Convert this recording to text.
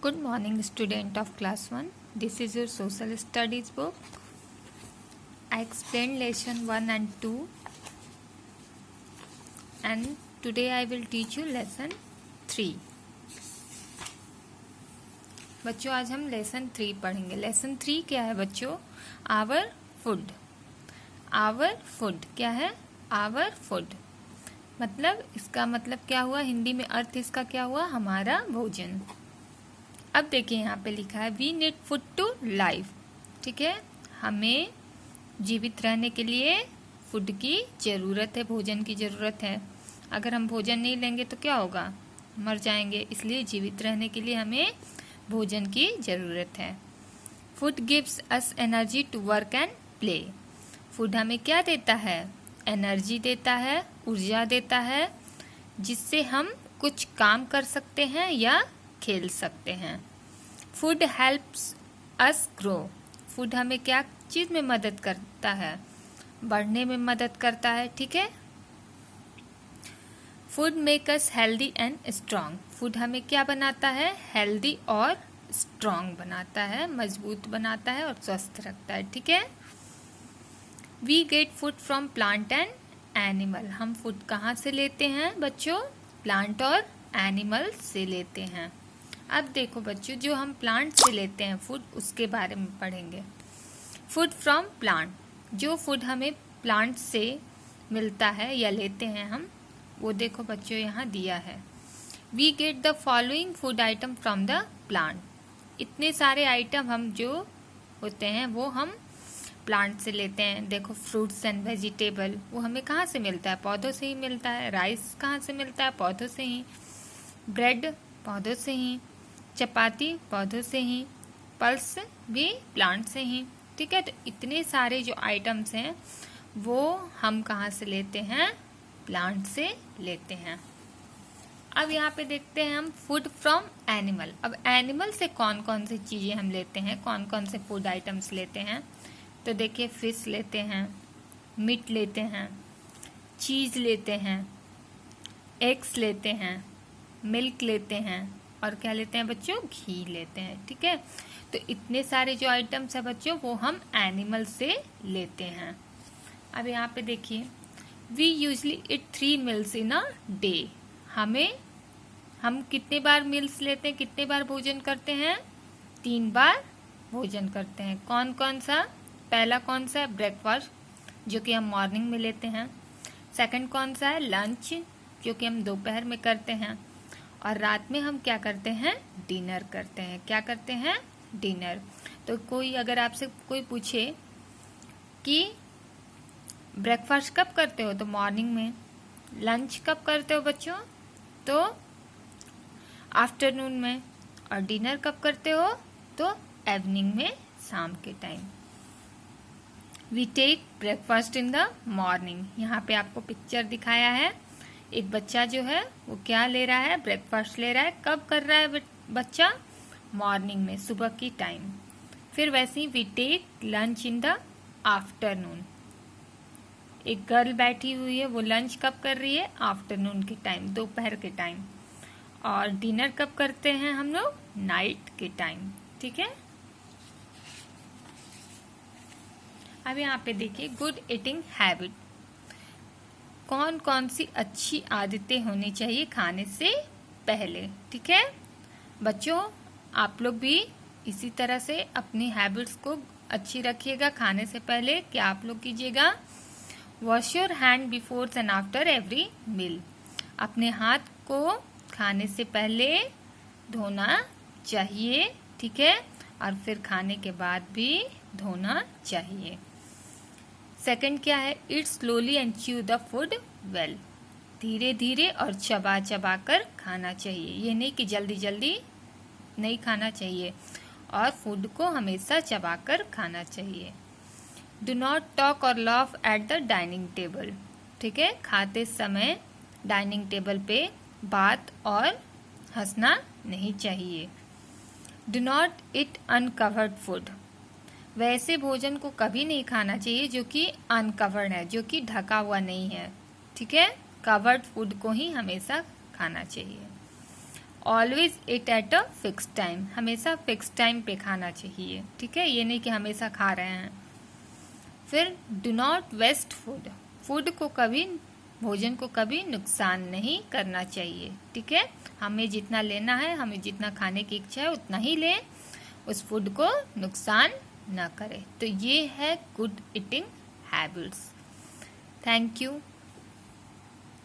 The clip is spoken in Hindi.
Good morning, student of class 1. This is your social studies book. I explained lesson 1 and 2, and today I will teach you lesson 3. बच्चों आज हम लेसन 3 पढ़ेंगे. लेसन 3 क्या है बच्चों? Our food. आवर फूड क्या है? आवर फूड मतलब इसका मतलब क्या हुआ? हिंदी में अर्थ इसका क्या हुआ? हमारा भोजन. अब देखिए यहाँ पे लिखा है we need food to live. ठीक है, हमें जीवित रहने के लिए फूड की ज़रूरत है, भोजन की ज़रूरत है. अगर हम भोजन नहीं लेंगे तो क्या होगा? मर जाएंगे. इसलिए जीवित रहने के लिए हमें भोजन की ज़रूरत है. Food gives us energy to work and play. Food हमें क्या देता है? एनर्जी देता है, ऊर्जा देता है, जिससे हम कुछ काम कर सकते हैं या खेल सकते हैं. Food helps us grow. Food हमें क्या चीज़ में मदद करता है? बढ़ने में मदद करता है. ठीक है. Food make us healthy and strong. Food हमें क्या बनाता है? हेल्दी और स्ट्रांग बनाता है, मजबूत बनाता है और स्वस्थ रखता है. ठीक है. We get food from plant and animal. हम फूड कहाँ से लेते हैं बच्चों? प्लांट और एनिमल से लेते हैं. अब देखो बच्चों, जो हम प्लांट से लेते हैं फूड, उसके बारे में पढ़ेंगे. Food from plant. जो फूड हमें प्लांट से मिलता है या लेते हैं हम, वो देखो बच्चों यहाँ दिया है. We get the following food item from the plant. इतने सारे आइटम हम जो होते हैं वो हम प्लांट से लेते हैं. देखो, फ्रूट्स एंड वेजिटेबल, वो हमें कहाँ से मिलता है? पौधों से ही मिलता है. राइस कहाँ से मिलता है? पौधों से ही. ब्रेड पौधों से ही. चपाती पौधों से ही. पल्स भी प्लांट से ही. ठीक है. तो इतने सारे जो आइटम्स हैं वो हम कहाँ से लेते हैं? प्लांट से लेते हैं. अब यहाँ पे देखते हैं हम फूड फ्रॉम एनिमल. अब एनिमल से कौन कौन सी चीज़ें हम लेते हैं, कौन कौन से फूड आइटम्स लेते हैं? तो देखिए, फिश लेते हैं, मीट लेते हैं, चीज़ लेते हैं, एग्स लेते हैं, मिल्क लेते हैं, और क्या लेते हैं बच्चों? घी लेते हैं. ठीक है. तो इतने सारे जो आइटम्स है बच्चों वो हम एनिमल से लेते हैं. अब यहाँ पे देखिए, we usually eat 3 meals in a day. हम कितने बार मील्स लेते हैं, कितने बार भोजन करते हैं? 3 बार भोजन करते हैं. कौन कौन सा? पहला कौन सा है? ब्रेकफास्ट, जो कि हम मॉर्निंग में लेते हैं. सेकंड कौन सा है? लंच, जो कि हम दोपहर में करते हैं. और रात में हम क्या करते हैं? डिनर करते हैं. क्या करते हैं? डिनर. तो कोई अगर आपसे कोई पूछे कि ब्रेकफास्ट कब करते हो, तो मॉर्निंग में. लंच कब करते हो बच्चों? तो आफ्टरनून में. और डिनर कब करते हो? तो इवनिंग में, शाम के time. We take breakfast in the morning. यहाँ पे आपको पिक्चर दिखाया है. एक बच्चा जो है वो क्या ले रहा है? ब्रेकफास्ट ले रहा है. कब कर रहा है बच्चा? मॉर्निंग में, सुबह की टाइम. फिर वैसे ही we take lunch in the afternoon. एक गर्ल बैठी हुई है, वो लंच कब कर रही है? आफ्टरनून के टाइम, दोपहर के टाइम. और डिनर कब करते हैं हम लोग? नाइट के टाइम. ठीक है. अब यहाँ पे देखिए, गुड ईटिंग हैबिट. कौन कौन सी अच्छी आदतें होनी चाहिए खाने से पहले? ठीक है बच्चों, आप लोग भी इसी तरह से अपनी हैबिट्स को अच्छी रखिएगा. खाने से पहले क्या आप लोग कीजिएगा? Wash your hand before and after every meal. अपने हाथ को खाने से पहले धोना चाहिए. ठीक है. और फिर खाने के बाद भी धोना चाहिए. सेकंड क्या है? Eat slowly and chew the food well. धीरे धीरे और चबा चबा कर खाना चाहिए. ये नहीं कि जल्दी जल्दी नहीं खाना चाहिए, और फूड को हमेशा चबा कर खाना चाहिए. डू नॉट टॉक और laugh at the dining table. ठीक है. खाते समय डाइनिंग टेबल पे बात और हंसना नहीं चाहिए. Do not eat uncovered food. वैसे भोजन को कभी नहीं खाना चाहिए जो कि अनकवर्ड है, जो कि ढका हुआ नहीं है. ठीक है. कवर्ड फूड को ही हमेशा खाना चाहिए. Always it at a fix time, हमेशा फिक्स टाइम पे खाना चाहिए, ठीक है, ये नहीं कि हमेशा खा रहे हैं। फिर do not waste food, food को कभी, भोजन को कभी नुकसान नहीं करना चाहिए, ठीक है, हमें जितना लेना है, हमें जितना खाने की इच्छा है उतना ही लें, उस फूड को नुकसान ना करें। तो ये है good eating habits. Thank you.